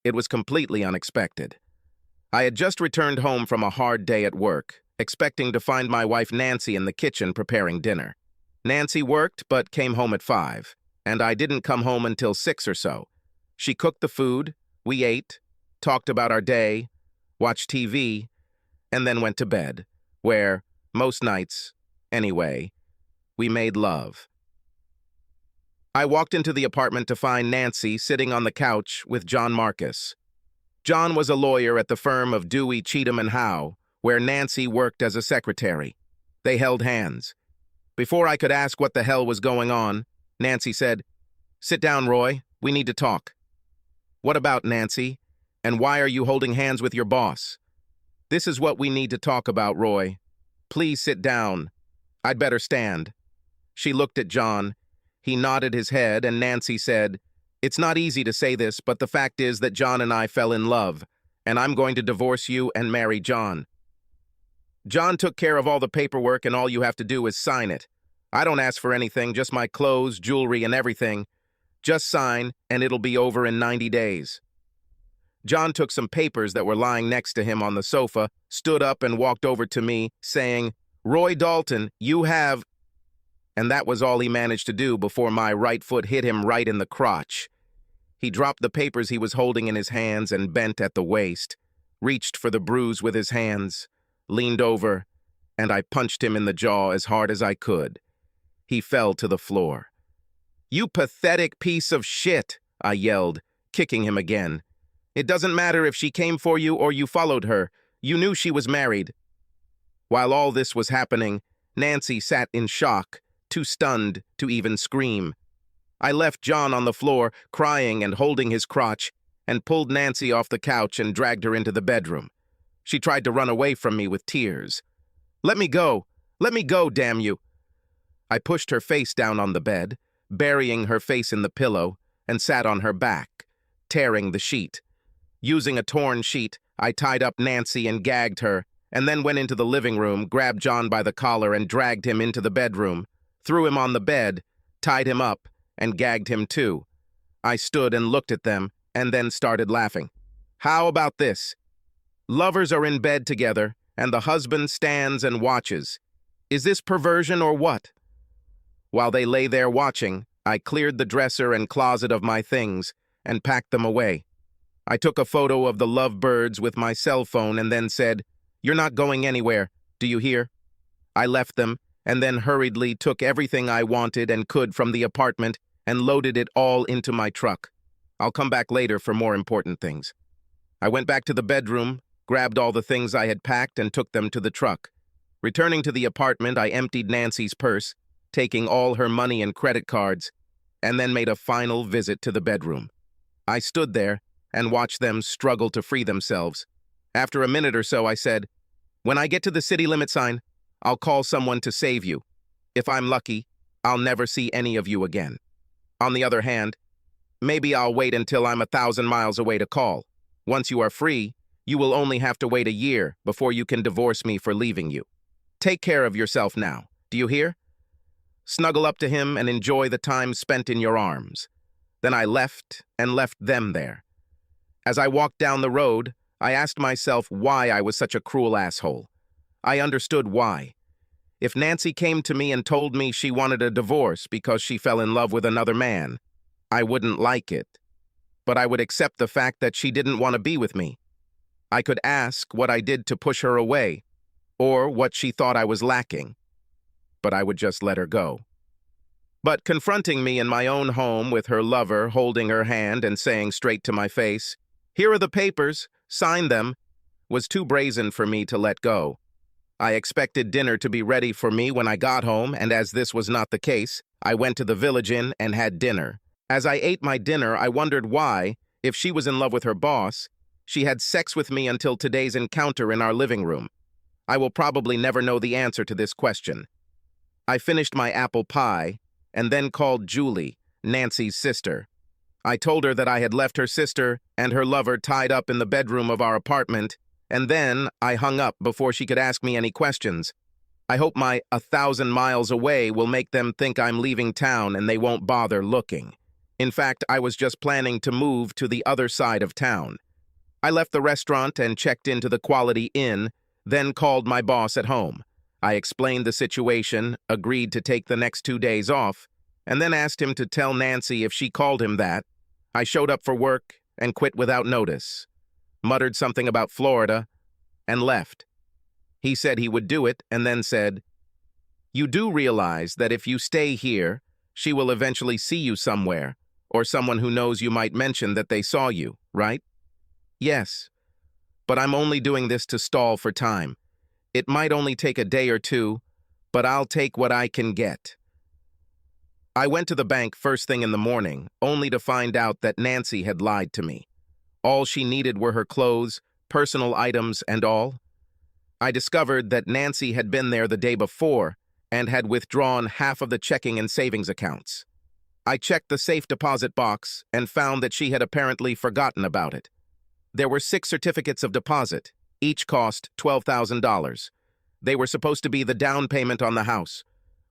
It was completely unexpected. I had just returned home from a hard day at work, expecting to find my wife Nancy in the kitchen preparing dinner. Nancy worked but came home at 5, and I didn't come home until 6 or so. She cooked the food, we ate, talked about our day, watched TV, and then went to bed, where, most nights, anyway, we made love. I walked into the apartment to find Nancy sitting on the couch with John Marcus. John was a lawyer at the firm of Dewey, Cheatham and Howe, where Nancy worked as a secretary. They held hands. Before I could ask what the hell was going on, Nancy said, "Sit down, Roy. We need to talk." "What about, Nancy? And why are you holding hands with your boss?" "This is what we need to talk about, Roy. Please sit down. I'd better stand." She looked at John. He nodded his head, and Nancy said, "It's not easy to say this, but the fact is that John and I fell in love, and I'm going to divorce you and marry John. John took care of all the paperwork, and all you have to do is sign it. I don't ask for anything, just my clothes, jewelry, and everything. Just sign, and it'll be over in 90 days. John took some papers that were lying next to him on the sofa, stood up and walked over to me, saying, "Roy Dalton, you have..." And that was all he managed to do before my right foot hit him right in the crotch. He dropped the papers he was holding in his hands and bent at the waist, reached for the bruise with his hands, leaned over, and I punched him in the jaw as hard as I could. He fell to the floor. "You pathetic piece of shit," I yelled, kicking him again. "It doesn't matter if she came for you or you followed her. You knew she was married." While all this was happening, Nancy sat in shock, too stunned to even scream. I left John on the floor, crying and holding his crotch, and pulled Nancy off the couch and dragged her into the bedroom. She tried to run away from me with tears. "Let me go! Let me go, damn you!" I pushed her face down on the bed, burying her face in the pillow, and sat on her back, tearing the sheet. Using a torn sheet, I tied up Nancy and gagged her, and then went into the living room, grabbed John by the collar and dragged him into the bedroom, threw him on the bed, tied him up, and gagged him too. I stood and looked at them, and then started laughing. "How about this? Lovers are in bed together, and the husband stands and watches. Is this perversion or what?" While they lay there watching, I cleared the dresser and closet of my things and packed them away. I took a photo of the lovebirds with my cell phone and then said, "You're not going anywhere, do you hear?" I left them and then hurriedly took everything I wanted and could from the apartment and loaded it all into my truck. I'll come back later for more important things. I went back to the bedroom, grabbed all the things I had packed and took them to the truck. Returning to the apartment, I emptied Nancy's purse, taking all her money and credit cards, and then made a final visit to the bedroom. I stood there and watched them struggle to free themselves. After a minute or so, I said, "When I get to the city limit sign, I'll call someone to save you. If I'm lucky, I'll never see any of you again. On the other hand, maybe I'll wait until I'm 1,000 miles away to call. Once you are free, you will only have to wait a year before you can divorce me for leaving you. Take care of yourself now, do you hear? Snuggle up to him and enjoy the time spent in your arms." Then I left and left them there. As I walked down the road, I asked myself why I was such a cruel asshole. I understood why. If Nancy came to me and told me she wanted a divorce because she fell in love with another man, I wouldn't like it. But I would accept the fact that she didn't want to be with me. I could ask what I did to push her away, or what she thought I was lacking. But I would just let her go. But confronting me in my own home with her lover holding her hand and saying straight to my face, "Here are the papers, sign them," was too brazen for me to let go. I expected dinner to be ready for me when I got home, and as this was not the case, I went to the Village Inn and had dinner. As I ate my dinner, I wondered why, if she was in love with her boss, she had sex with me until today's encounter in our living room. I will probably never know the answer to this question. I finished my apple pie and then called Julie, Nancy's sister. I told her that I had left her sister and her lover tied up in the bedroom of our apartment, and then I hung up before she could ask me any questions. I hope my 1,000 miles away will make them think I'm leaving town and they won't bother looking. In fact, I was just planning to move to the other side of town. I left the restaurant and checked into the Quality Inn, then called my boss at home. I explained the situation, agreed to take the next 2 days off, and then asked him to tell Nancy if she called him that. I showed up for work and quit without notice, muttered something about Florida, and left. He said he would do it and then said, "You do realize that if you stay here, she will eventually see you somewhere, or someone who knows you might mention that they saw you, right?" "Yes, but I'm only doing this to stall for time. It might only take a day or two, but I'll take what I can get." I went to the bank first thing in the morning, only to find out that Nancy had lied to me. All she needed were her clothes, personal items, and all. I discovered that Nancy had been there the day before and had withdrawn half of the checking and savings accounts. I checked the safe deposit box and found that she had apparently forgotten about it. There were 6 certificates of deposit. Each cost $12,000. They were supposed to be the down payment on the house.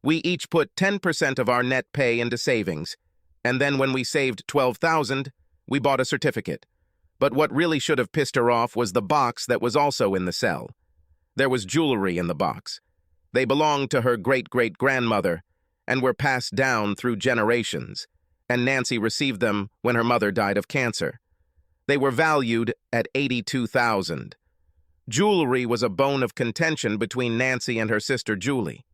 We each put 10% of our net pay into savings, and then when we saved $12,000, we bought a certificate. But what really should have pissed her off was the box that was also in the cell. There was jewelry in the box. They belonged to her great-great-grandmother and were passed down through generations, and Nancy received them when her mother died of cancer. They were valued at $82,000. Jewelry was a bone of contention between Nancy and her sister Julie.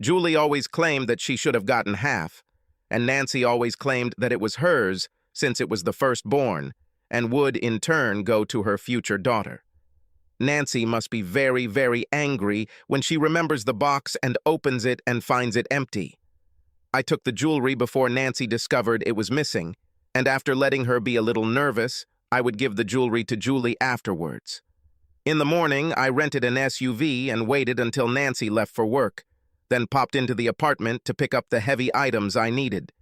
Julie always claimed that she should have gotten half, and Nancy always claimed that it was hers since it was the firstborn, and would, in turn, go to her future daughter. Nancy must be very, very angry when she remembers the box and opens it and finds it empty. I took the jewelry before Nancy discovered it was missing, and after letting her be a little nervous, I would give the jewelry to Julie afterwards. In the morning, I rented an SUV and waited until Nancy left for work, then popped into the apartment to pick up the heavy items I needed.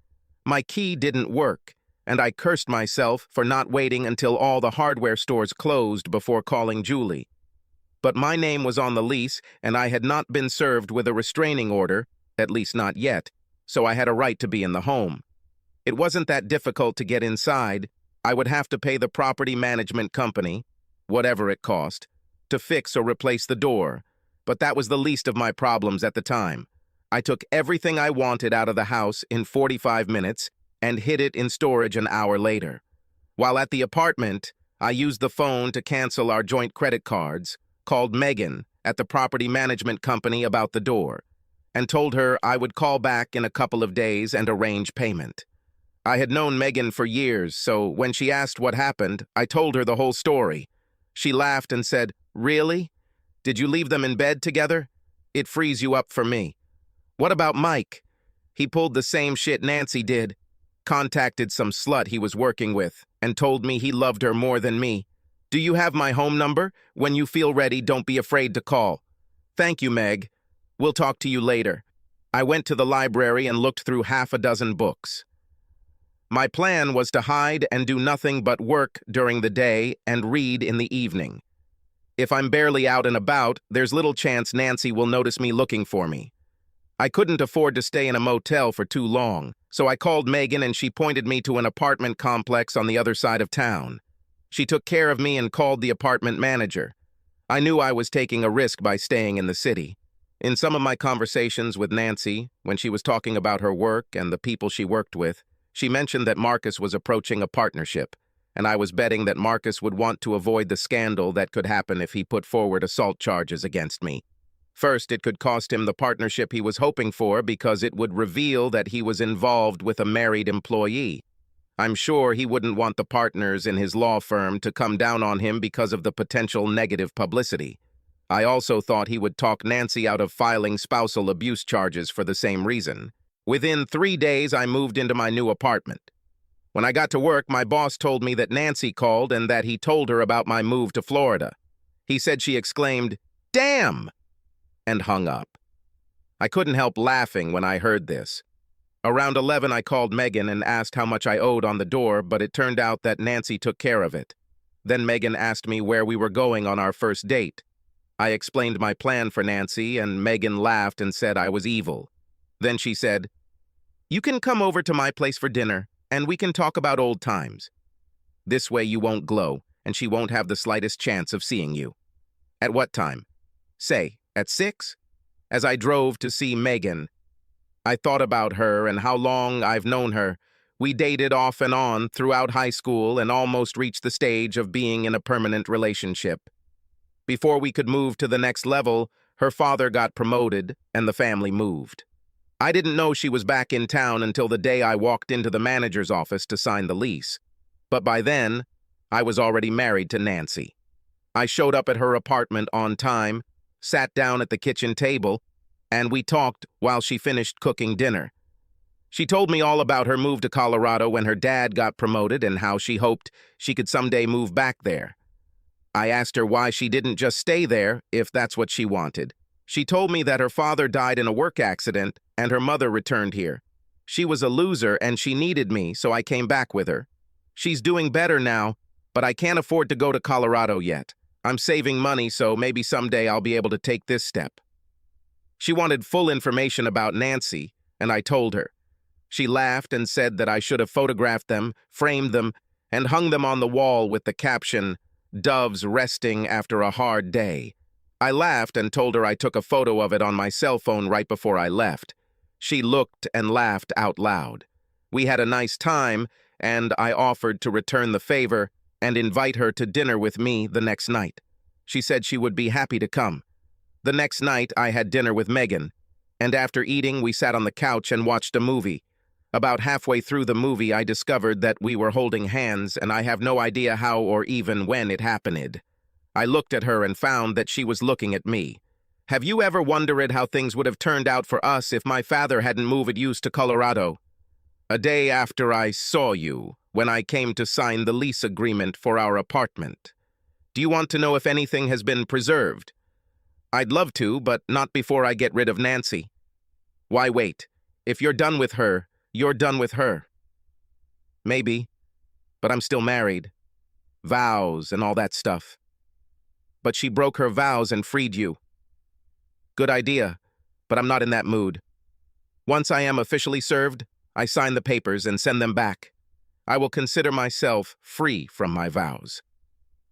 My key didn't work, and I cursed myself for not waiting until all the hardware stores closed before calling Julie. But my name was on the lease, and I had not been served with a restraining order, at least not yet, so I had a right to be in the home. It wasn't that difficult to get inside. I would have to pay the property management company, whatever it cost, to fix or replace the door, but that was the least of my problems at the time. I took everything I wanted out of the house in 45 minutes and hid it in storage an hour later. While at the apartment, I used the phone to cancel our joint credit cards, called Megan at the property management company about the door, and told her I would call back in a couple of days and arrange payment. I had known Megan for years, so when she asked what happened, I told her the whole story. She laughed and said, "Really? Did you leave them in bed together? It frees you up for me." "What about Mike?" "He pulled the same shit Nancy did. Contacted some slut he was working with and told me he loved her more than me. Do you have my home number? When you feel ready, don't be afraid to call." "Thank you, Meg. We'll talk to you later." I went to the library and looked through half a dozen books. My plan was to hide and do nothing but work during the day and read in the evening. If I'm barely out and about, there's little chance Nancy will notice me looking for me. I couldn't afford to stay in a motel for too long, so I called Megan and she pointed me to an apartment complex on the other side of town. She took care of me and called the apartment manager. I knew I was taking a risk by staying in the city. In some of my conversations with Nancy, when she was talking about her work and the people she worked with, she mentioned that Marcus was approaching a partnership, and I was betting that Marcus would want to avoid the scandal that could happen if he put forward assault charges against me. First, it could cost him the partnership he was hoping for because it would reveal that he was involved with a married employee. I'm sure he wouldn't want the partners in his law firm to come down on him because of the potential negative publicity. I also thought he would talk Nancy out of filing spousal abuse charges for the same reason. Within 3 days, I moved into my new apartment. When I got to work, my boss told me that Nancy called and that he told her about my move to Florida. He said she exclaimed, "Damn!" and hung up. I couldn't help laughing when I heard this. Around 11, I called Megan and asked how much I owed on the door, but it turned out that Nancy took care of it. Then Megan asked me where we were going on our first date. I explained my plan for Nancy, and Megan laughed and said I was evil. Then she said, "You can come over to my place for dinner, and we can talk about old times. This way you won't glow, and she won't have the slightest chance of seeing you. At what time? Say, at 6? As I drove to see Megan, I thought about her and how long I've known her. We dated off and on throughout high school and almost reached the stage of being in a permanent relationship. Before we could move to the next level, her father got promoted and the family moved. I didn't know she was back in town until the day I walked into the manager's office to sign the lease. But by then, I was already married to Nancy. I showed up at her apartment on time, sat down at the kitchen table, and we talked while she finished cooking dinner. She told me all about her move to Colorado when her dad got promoted and how she hoped she could someday move back there. I asked her why she didn't just stay there if that's what she wanted. She told me that her father died in a work accident and her mother returned here. She was a loser and she needed me, so I came back with her. She's doing better now, but I can't afford to go to Colorado yet. I'm saving money, so maybe someday I'll be able to take this step. She wanted full information about Nancy, and I told her. She laughed and said that I should have photographed them, framed them, and hung them on the wall with the caption, "Doves resting after a hard day." I laughed and told her I took a photo of it on my cell phone right before I left. She looked and laughed out loud. We had a nice time, and I offered to return the favor and invite her to dinner with me the next night. She said she would be happy to come. The next night, I had dinner with Megan, and after eating, we sat on the couch and watched a movie. About halfway through the movie, I discovered that we were holding hands, and I have no idea how or even when it happened. I looked at her and found that she was looking at me. Have you ever wondered how things would have turned out for us if my father hadn't moved you to Colorado? A day after I saw you, when I came to sign the lease agreement for our apartment. Do you want to know if anything has been preserved? I'd love to, but not before I get rid of Nancy. Why wait? If you're done with her, you're done with her. Maybe, but I'm still married. Vows and all that stuff. But she broke her vows and freed you. Good idea, but I'm not in that mood. Once I am officially served, I sign the papers and send them back. I will consider myself free from my vows.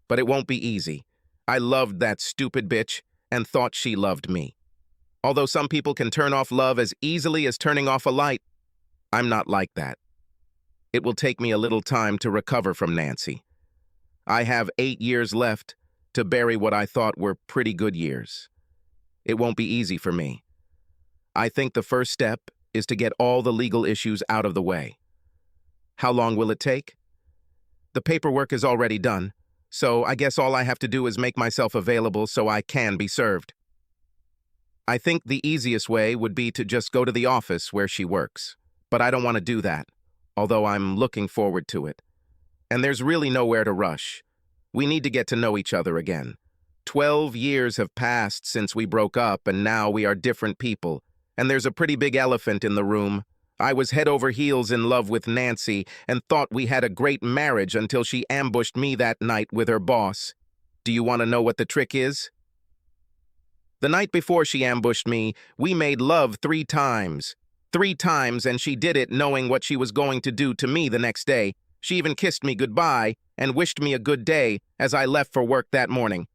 But it won't be easy. I loved that stupid bitch and thought she loved me. Although some people can turn off love as easily as turning off a light, I'm not like that. It will take me a little time to recover from Nancy. I have 8 years left to bury what I thought were pretty good years. It won't be easy for me. I think the first step is to get all the legal issues out of the way. How long will it take? The paperwork is already done, so I guess all I have to do is make myself available so I can be served. I think the easiest way would be to just go to the office where she works, but I don't want to do that, although I'm looking forward to it. And there's really nowhere to rush. We need to get to know each other again. 12 years have passed since we broke up, and now we are different people. And there's a pretty big elephant in the room. I was head over heels in love with Nancy and thought we had a great marriage until she ambushed me that night with her boss. Do you want to know what the trick is? The night before she ambushed me, we made love 3 times. 3 times, and she did it knowing what she was going to do to me the next day. She even kissed me goodbye and wished me a good day as I left for work that morning.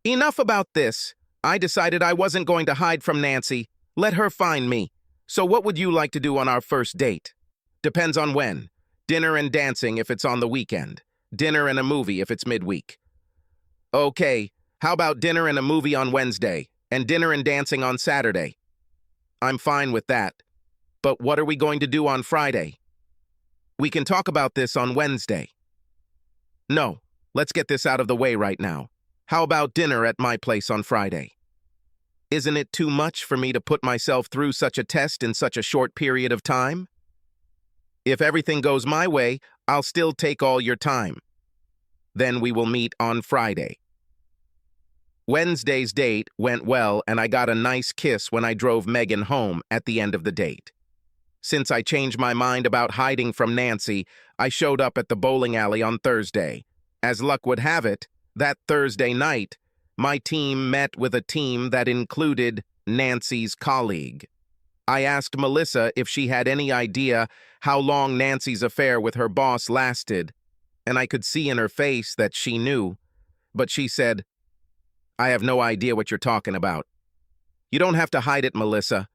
Enough about this. I decided I wasn't going to hide from Nancy. Let her find me. So what would you like to do on our first date? Depends on when. Dinner and dancing if it's on the weekend. Dinner and a movie if it's midweek. Okay, how about dinner and a movie on Wednesday, and dinner and dancing on Saturday? I'm fine with that. But what are we going to do on Friday? We can talk about this on Wednesday. No, let's get this out of the way right now. How about dinner at my place on Friday? Isn't it too much for me to put myself through such a test in such a short period of time? If everything goes my way, I'll still take all your time. Then we will meet on Friday. Wednesday's date went well, and I got a nice kiss when I drove Megan home at the end of the date. Since I changed my mind about hiding from Nancy, I showed up at the bowling alley on Thursday. As luck would have it, that Thursday night, my team met with a team that included Nancy's colleague. I asked Melissa if she had any idea how long Nancy's affair with her boss lasted, and I could see in her face that she knew, but she said, "I have no idea what you're talking about." "You don't have to hide it, Melissa.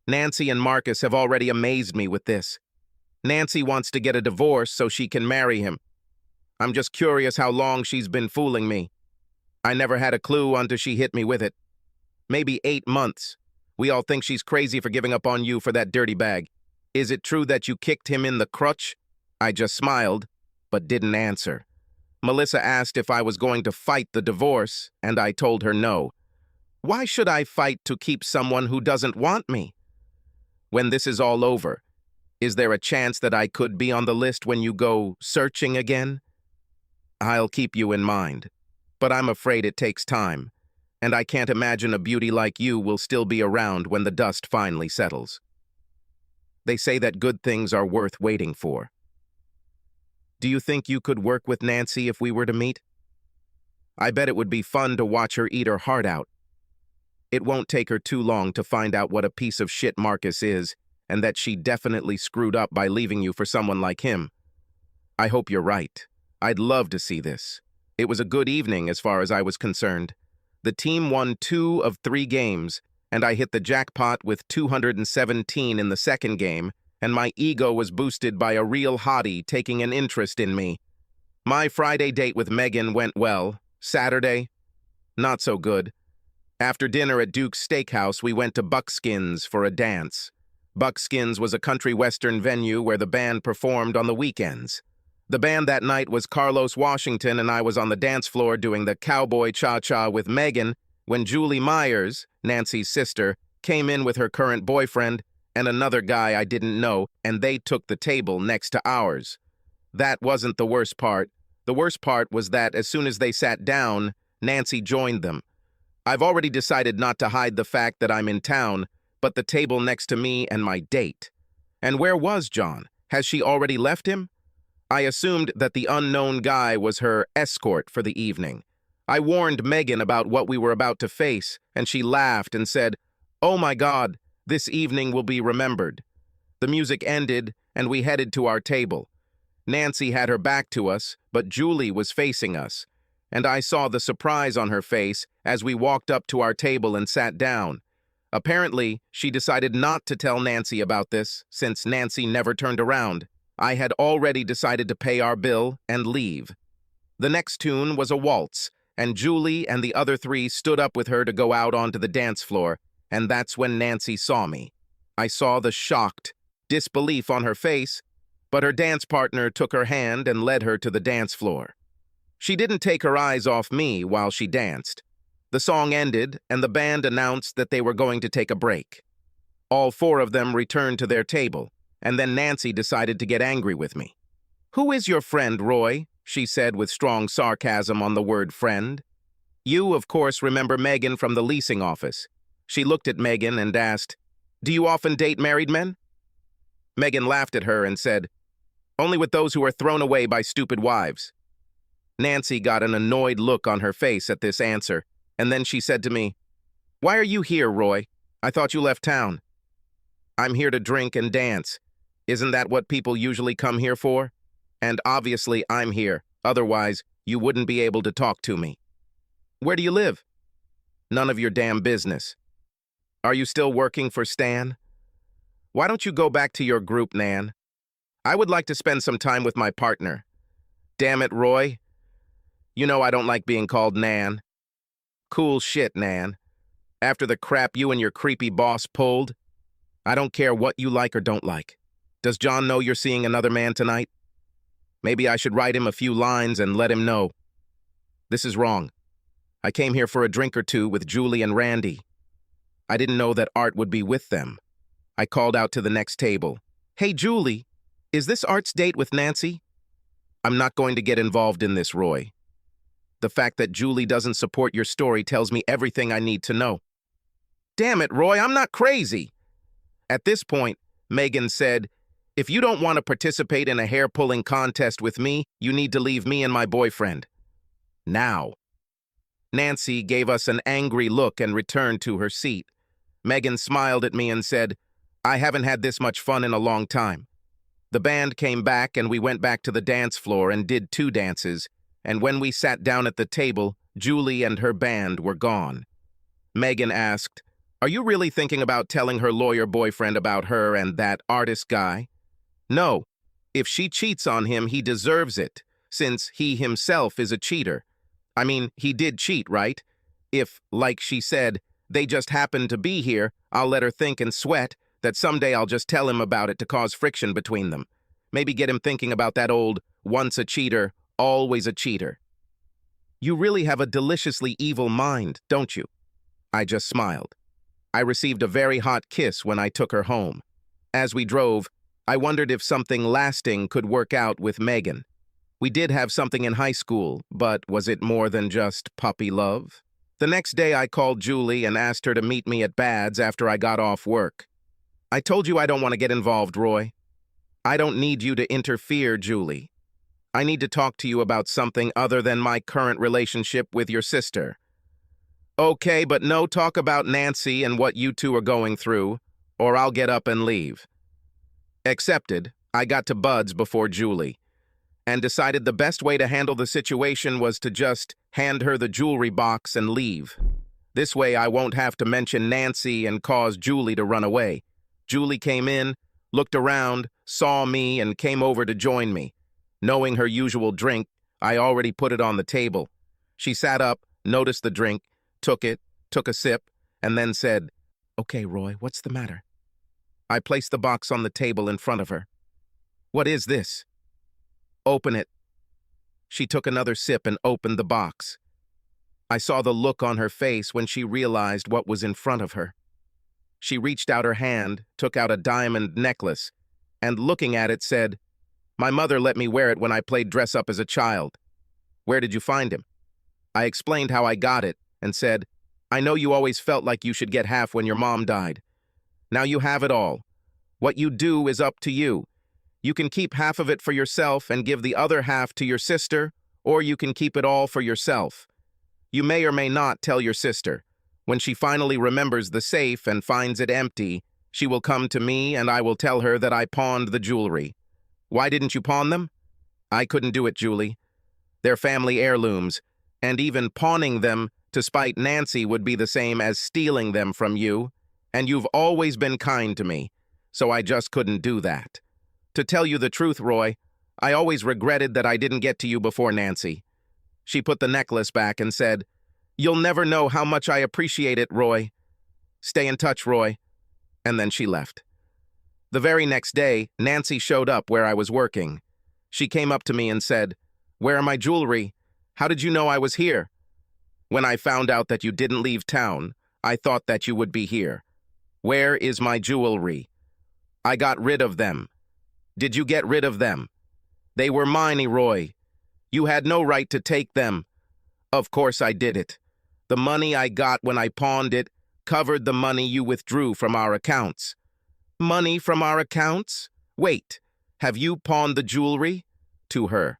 Nancy and Marcus have already amazed me with this. Nancy wants to get a divorce so she can marry him. I'm just curious how long she's been fooling me. I never had a clue until she hit me with it. Maybe 8 months. We all think she's crazy for giving up on you for that dirty bag. Is it true that you kicked him in the crotch?" I just smiled, but didn't answer. Melissa asked if I was going to fight the divorce, and I told her no. Why should I fight to keep someone who doesn't want me? When this is all over, is there a chance that I could be on the list when you go searching again? I'll keep you in mind, but I'm afraid it takes time, and I can't imagine a beauty like you will still be around when the dust finally settles. They say that good things are worth waiting for. Do you think you could work with Nancy if we were to meet? I bet it would be fun to watch her eat her heart out. It won't take her too long to find out what a piece of shit Marcus is, and that she definitely screwed up by leaving you for someone like him. I hope you're right. I'd love to see this. It was a good evening as far as I was concerned. The team won 2 of 3 games, and I hit the jackpot with 217 in the second game, and my ego was boosted by a real hottie taking an interest in me. My Friday date with Megan went well. Saturday, not so good. After dinner at Duke's Steakhouse, we went to Buckskins for a dance. Buckskins was a country western venue where the band performed on the weekends. The band that night was Carlos Washington, and I was on the dance floor doing the cowboy cha-cha with Megan when Julie Myers, Nancy's sister, came in with her current boyfriend and another guy I didn't know, and they took the table next to ours. That wasn't the worst part. The worst part was that as soon as they sat down, Nancy joined them. I've already decided not to hide the fact that I'm in town, but the table next to me and my date. And where was John? Has she already left him? I assumed that the unknown guy was her escort for the evening. I warned Megan about what we were about to face, and she laughed and said, "Oh my God, this evening will be remembered." The music ended, and we headed to our table. Nancy had her back to us, but Julie was facing us, and I saw the surprise on her face as we walked up to our table and sat down. Apparently, she decided not to tell Nancy about this, since Nancy never turned around. I had already decided to pay our bill and leave. The next tune was a waltz, and Julie and the other 3 stood up with her to go out onto the dance floor, and that's when Nancy saw me. I saw the shocked disbelief on her face, but her dance partner took her hand and led her to the dance floor. She didn't take her eyes off me while she danced. The song ended, and the band announced that they were going to take a break. All 4 of them returned to their table, and then Nancy decided to get angry with me. "Who is your friend, Roy?" she said with strong sarcasm on the word friend. "You, of course, remember Megan from the leasing office." She looked at Megan and asked, "Do you often date married men?" Megan laughed at her and said, "Only with those who are thrown away by stupid wives." Nancy got an annoyed look on her face at this answer, and then she said to me, "Why are you here, Roy? I thought you left town." "I'm here to drink and dance. Isn't that what people usually come here for? And obviously I'm here, otherwise you wouldn't be able to talk to me." "Where do you live?" "None of your damn business." "Are you still working for Stan?" "Why don't you go back to your group, Nan? I would like to spend some time with my partner." "Damn it, Roy. You know I don't like being called Nan." "Cool shit, Nan. After the crap you and your creepy boss pulled, I don't care what you like or don't like. Does John know you're seeing another man tonight? Maybe I should write him a few lines and let him know. This is wrong. I came here for a drink or two with Julie and Randy. I didn't know that Art would be with them." I called out to the next table. "Hey, Julie, is this Art's date with Nancy?" "I'm not going to get involved in this, Roy. The fact that Julie doesn't support your story tells me everything I need to know." "Damn it, Roy, I'm not crazy." At this point, Megan said, "If you don't want to participate in a hair-pulling contest with me, you need to leave me and my boyfriend. Now." Nancy gave us an angry look and returned to her seat. Megan smiled at me and said, "I haven't had this much fun in a long time." The band came back and we went back to the dance floor and did 2 dances, and when we sat down at the table, Julie and her band were gone. Megan asked, "Are you really thinking about telling her lawyer boyfriend about her and that artist guy?" "No. If she cheats on him, he deserves it, since he himself is a cheater. I mean, he did cheat, right? If, like she said, they just happened to be here, I'll let her think and sweat that someday I'll just tell him about it to cause friction between them. Maybe get him thinking about that old, once a cheater, always a cheater." "You really have a deliciously evil mind, don't you?" I just smiled. I received a very hot kiss when I took her home. As we drove, I wondered if something lasting could work out with Megan. We did have something in high school, but was it more than just puppy love? The next day I called Julie and asked her to meet me at Bad's after I got off work. "I told you I don't want to get involved, Roy." "I don't need you to interfere, Julie. I need to talk to you about something other than my current relationship with your sister." "Okay, but no talk about Nancy and what you two are going through, or I'll get up and leave." Accepted. I got to Bud's before Julie, and decided the best way to handle the situation was to just hand her the jewelry box and leave. This way I won't have to mention Nancy and cause Julie to run away. Julie came in, looked around, saw me, and came over to join me. Knowing her usual drink, I already put it on the table. She sat up, noticed the drink, took it, took a sip, and then said, "Okay, Roy, what's the matter?" I placed the box on the table in front of her. "What is this?" "Open it." She took another sip and opened the box. I saw the look on her face when she realized what was in front of her. She reached out her hand, took out a diamond necklace, and looking at it said, "My mother let me wear it when I played dress-up as a child." "Where did you find him?" I explained how I got it and said, "I know you always felt like you should get half when your mom died. Now you have it all. What you do is up to you. You can keep half of it for yourself and give the other half to your sister, or you can keep it all for yourself. You may or may not tell your sister. When she finally remembers the safe and finds it empty, she will come to me and I will tell her that I pawned the jewelry. Why didn't you pawn them?" "I couldn't do it, Julie. They're family heirlooms, and even pawning them to spite Nancy would be the same as stealing them from you, and you've always been kind to me, so I just couldn't do that. To tell you the truth, Roy, I always regretted that I didn't get to you before Nancy." She put the necklace back and said, "You'll never know how much I appreciate it, Roy. Stay in touch, Roy." And then she left. The very next day, Nancy showed up where I was working. She came up to me and said, "Where are my jewelry? How did you know I was here?" "When I found out that you didn't leave town, I thought that you would be here. Where is my jewelry?" "I got rid of them." "Did you get rid of them?" "They were mine, Roy. You had no right to take them." "Of course I did it. The money I got when I pawned it covered the money you withdrew from our accounts." "Money from our accounts? Wait, have you pawned the jewelry?" To her.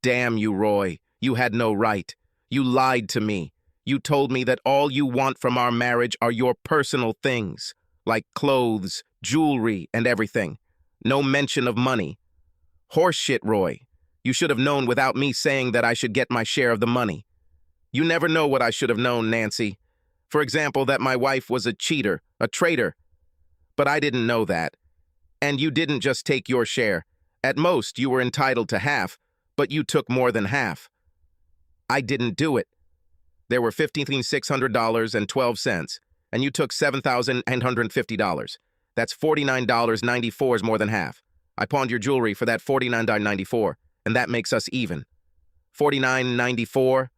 "Damn you, Roy. You had no right. You lied to me. You told me that all you want from our marriage are your personal things, like clothes, jewelry, and everything. No mention of money. Horseshit, Roy. You should have known without me saying that I should get my share of the money. You never know what I should have known, Nancy. For example, that my wife was a cheater, a traitor. But I didn't know that. And you didn't just take your share. At most, you were entitled to half, but you took more than half. I didn't do it. There were $15,600.12, and you took $7,850. That's $49.94 is more than half. I pawned your jewelry for that $49.94, and that makes us even. $49.94?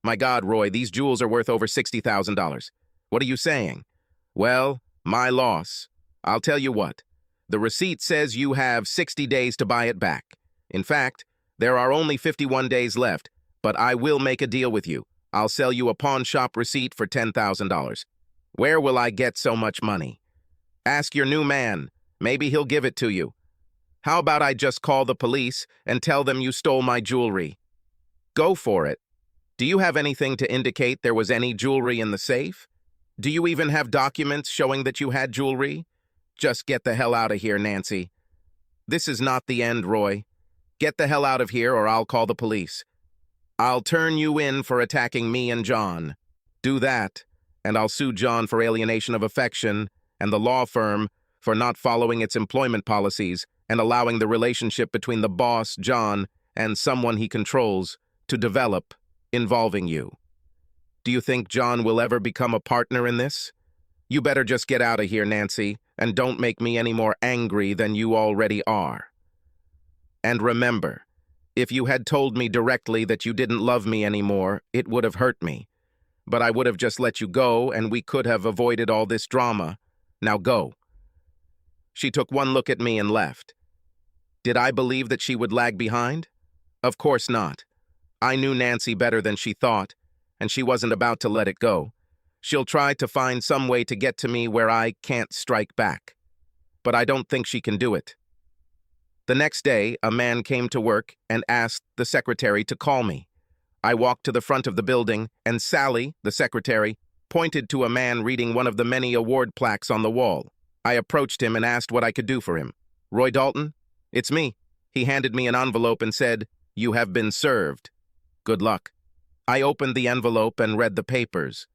My God, Roy, these jewels are worth over $60,000. What are you saying? Well, my loss. I'll tell you what. The receipt says you have 60 days to buy it back. In fact, there are only 51 days left, but I will make a deal with you. I'll sell you a pawn shop receipt for $10,000. Where will I get so much money? Ask your new man. Maybe he'll give it to you. How about I just call the police and tell them you stole my jewelry? Go for it. Do you have anything to indicate there was any jewelry in the safe? Do you even have documents showing that you had jewelry? Just get the hell out of here, Nancy. This is not the end, Roy. Get the hell out of here or I'll call the police. I'll turn you in for attacking me and John. Do that, and I'll sue John for alienation of affection and the law firm for not following its employment policies and allowing the relationship between the boss, John, and someone he controls to develop, involving you. Do you think John will ever become a partner in this? You better just get out of here, Nancy, and don't make me any more angry than you already are. And remember, if you had told me directly that you didn't love me anymore, it would have hurt me. But I would have just let you go, and we could have avoided all this drama. Now go. She took one look at me and left. Did I believe that she would lag behind? Of course not. I knew Nancy better than she thought, and she wasn't about to let it go. She'll try to find some way to get to me where I can't strike back. But I don't think she can do it. The next day, a man came to work and asked the secretary to call me. I walked to the front of the building, and Sally, the secretary, pointed to a man reading one of the many award plaques on the wall. I approached him and asked what I could do for him. "Roy Dalton? It's me." He handed me an envelope and said, "You have been served. Good luck." I opened the envelope and read the papers.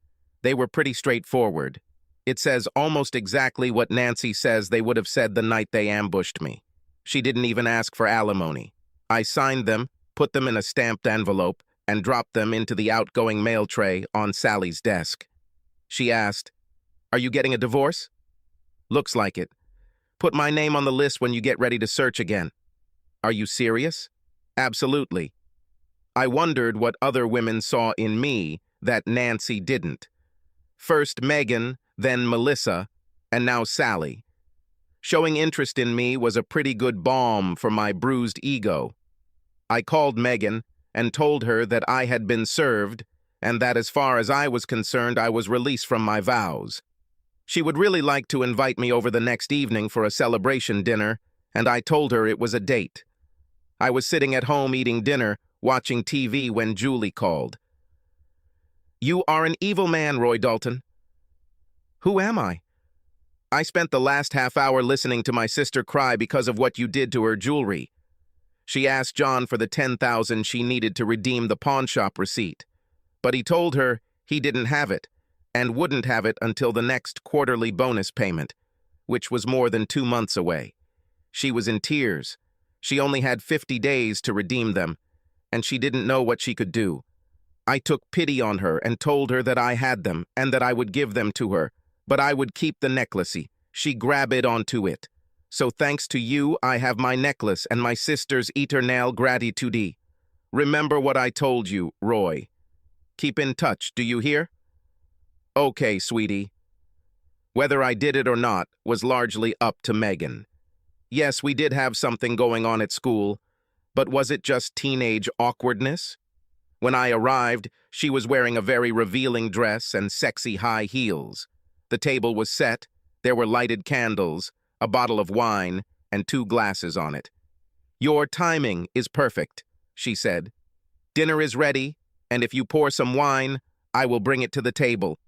They were pretty straightforward. It says almost exactly what Nancy says they would have said the night they ambushed me. She didn't even ask for alimony. I signed them, put them in a stamped envelope, and dropped them into the outgoing mail tray on Sally's desk. She asked, "Are you getting a divorce?" "Looks like it. Put my name on the list when you get ready to search again." "Are you serious?" "Absolutely." I wondered what other women saw in me that Nancy didn't. First Megan, then Melissa, and now Sally. Showing interest in me was a pretty good balm for my bruised ego. I called Megan and told her that I had been served and that as far as I was concerned, I was released from my vows. She would really like to invite me over the next evening for a celebration dinner, and I told her it was a date. I was sitting at home eating dinner, watching TV when Julie called. "You are an evil man, Roy Dalton." "Who am I?" "I spent the last half hour listening to my sister cry because of what you did to her jewelry." She asked John for the $10,000 she needed to redeem the pawn shop receipt, but he told her he didn't have it and wouldn't have it until the next quarterly bonus payment, which was more than 2 months away. She was in tears. She only had 50 days to redeem them, and she didn't know what she could do. I took pity on her and told her that I had them and that I would give them to her, but I would keep the necklace. She grabbed onto it. So thanks to you, I have my necklace and my sister's eternal gratitude. Remember what I told you, Roy. Keep in touch, do you hear? Okay, sweetie. Whether I did it or not was largely up to Megan. Yes, we did have something going on at school, but was it just teenage awkwardness? When I arrived, she was wearing a very revealing dress and sexy high heels. The table was set, there were lighted candles, a bottle of wine, and 2 glasses on it. "Your timing is perfect," she said. "Dinner is ready, and if you pour some wine, I will bring it to the table."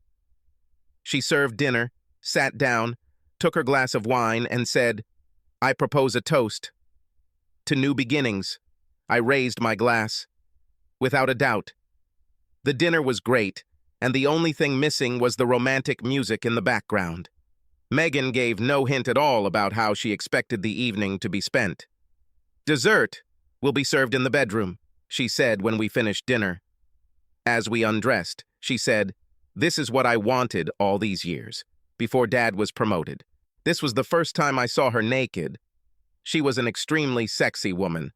She served dinner, sat down, took her glass of wine, and said, "I propose a toast. To new beginnings." I raised my glass. Without a doubt. The dinner was great, and the only thing missing was the romantic music in the background. Megan gave no hint at all about how she expected the evening to be spent. "Dessert will be served in the bedroom," she said when we finished dinner. As we undressed, she said, "This is what I wanted all these years, before Dad was promoted." This was the first time I saw her naked. She was an extremely sexy woman.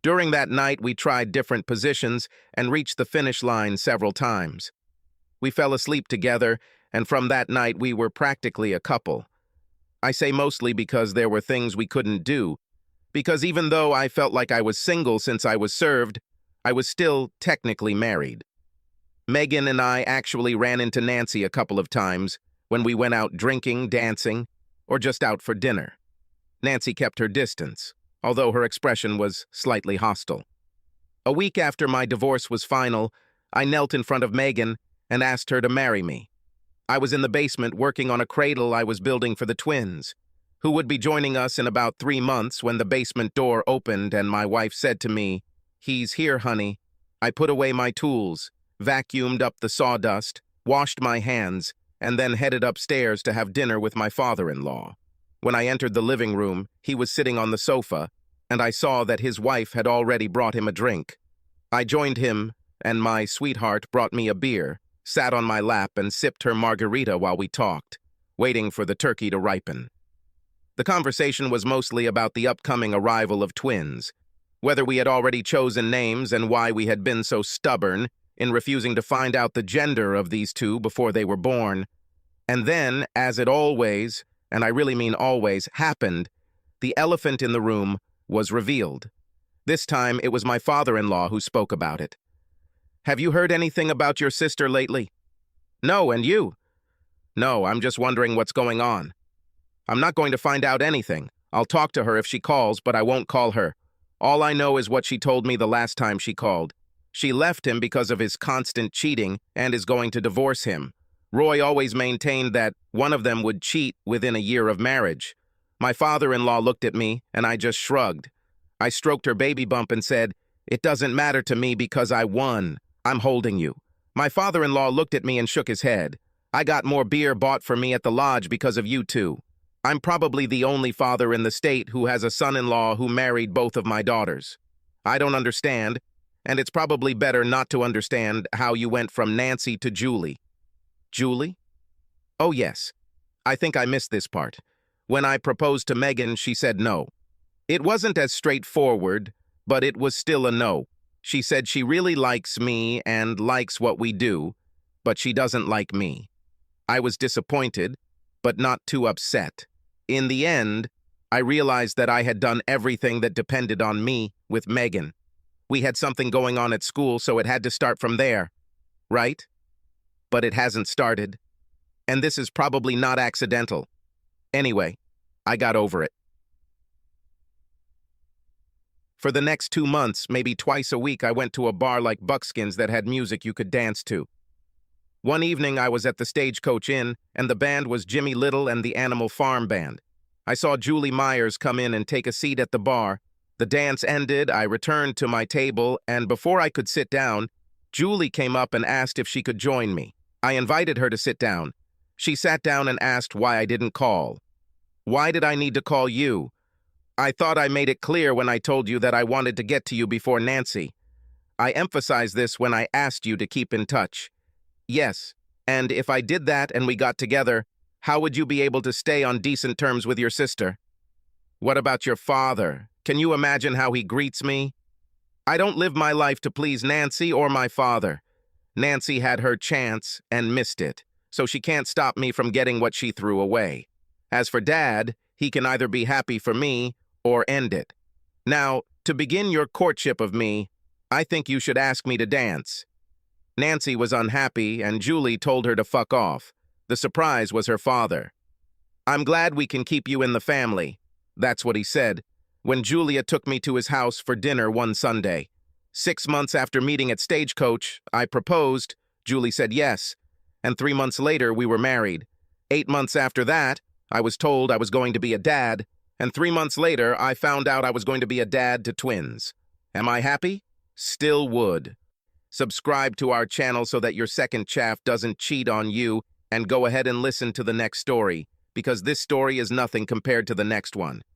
During that night, we tried different positions and reached the finish line several times. We fell asleep together, and from that night, we were practically a couple. I say mostly because there were things we couldn't do, because even though I felt like I was single since I was served, I was still technically married. Megan and I actually ran into Nancy a couple of times when we went out drinking, dancing, or just out for dinner. Nancy kept her distance, although her expression was slightly hostile. A week after my divorce was final, I knelt in front of Megan and asked her to marry me. I was in the basement working on a cradle I was building for the twins. who would be joining us in about 3 months when the basement door opened and my wife said to me, "He's here, honey." I put away my tools, vacuumed up the sawdust, washed my hands, and then headed upstairs to have dinner with my father-in-law. When I entered the living room, he was sitting on the sofa, and I saw that his wife had already brought him a drink. I joined him, and my sweetheart brought me a beer, sat on my lap and sipped her margarita while we talked, waiting for the turkey to ripen. The conversation was mostly about the upcoming arrival of twins, whether we had already chosen names and why we had been so stubborn in refusing to find out the gender of these two before they were born. And then, as it always, and I really mean always, happened, the elephant in the room was revealed. This time, it was my father-in-law who spoke about it. "Have you heard anything about your sister lately?" "No, and you?" "No, I'm just wondering what's going on." "I'm not going to find out anything. I'll talk to her if she calls, but I won't call her. All I know is what she told me the last time she called. She left him because of his constant cheating and is going to divorce him. Roy always maintained that one of them would cheat within a year of marriage. My father-in-law looked at me, and I just shrugged. I stroked her baby bump and said, "It doesn't matter to me because I won. I'm holding you." My father-in-law looked at me and shook his head. "I got more beer bought for me at the lodge because of you two. I'm probably the only father in the state who has a son-in-law who married both of my daughters. I don't understand, and it's probably better not to understand how you went from Nancy to Julie." "Julie?" "Oh, yes. I think I missed this part. When I proposed to Megan, she said no. It wasn't as straightforward, but it was still a no. She said she really likes me and likes what we do, but she doesn't like me. I was disappointed, but not too upset. In the end, I realized that I had done everything that depended on me with Megan. We had something going on at school, so it had to start from there. Right? But it hasn't started. And this is probably not accidental. Anyway, I got over it. For the next 2 months, maybe twice a week, I went to a bar like Buckskin's that had music you could dance to. One evening, I was at the Stagecoach Inn, and the band was Jimmy Little and the Animal Farm Band. I saw Julie Myers come in and take a seat at the bar. The dance ended, I returned to my table, and before I could sit down, Julie came up and asked if she could join me. I invited her to sit down. She sat down and asked why I didn't call. "Why did I need to call you? I thought I made it clear when I told you that I wanted to get to you before Nancy. I emphasized this when I asked you to keep in touch." "Yes, and if I did that and we got together, how would you be able to stay on decent terms with your sister?" "What about your father? Can you imagine how he greets me?" "I don't live my life to please Nancy or my father. Nancy had her chance and missed it, so she can't stop me from getting what she threw away. As for Dad, he can either be happy for me or end it. Now, to begin your courtship of me, I think you should ask me to dance." Nancy was unhappy, and Julie told her to fuck off. The surprise was her father. "I'm glad we can keep you in the family." That's what he said when Julia took me to his house for dinner one Sunday. 6 months after meeting at Stagecoach, I proposed. Julie said yes, and 3 months later we were married. 8 months after that, I was told I was going to be a dad, and 3 months later I found out I was going to be a dad to twins. Am I happy? Still would. Subscribe to our channel so that your second chaff doesn't cheat on you, and go ahead and listen to the next story, because this story is nothing compared to the next one.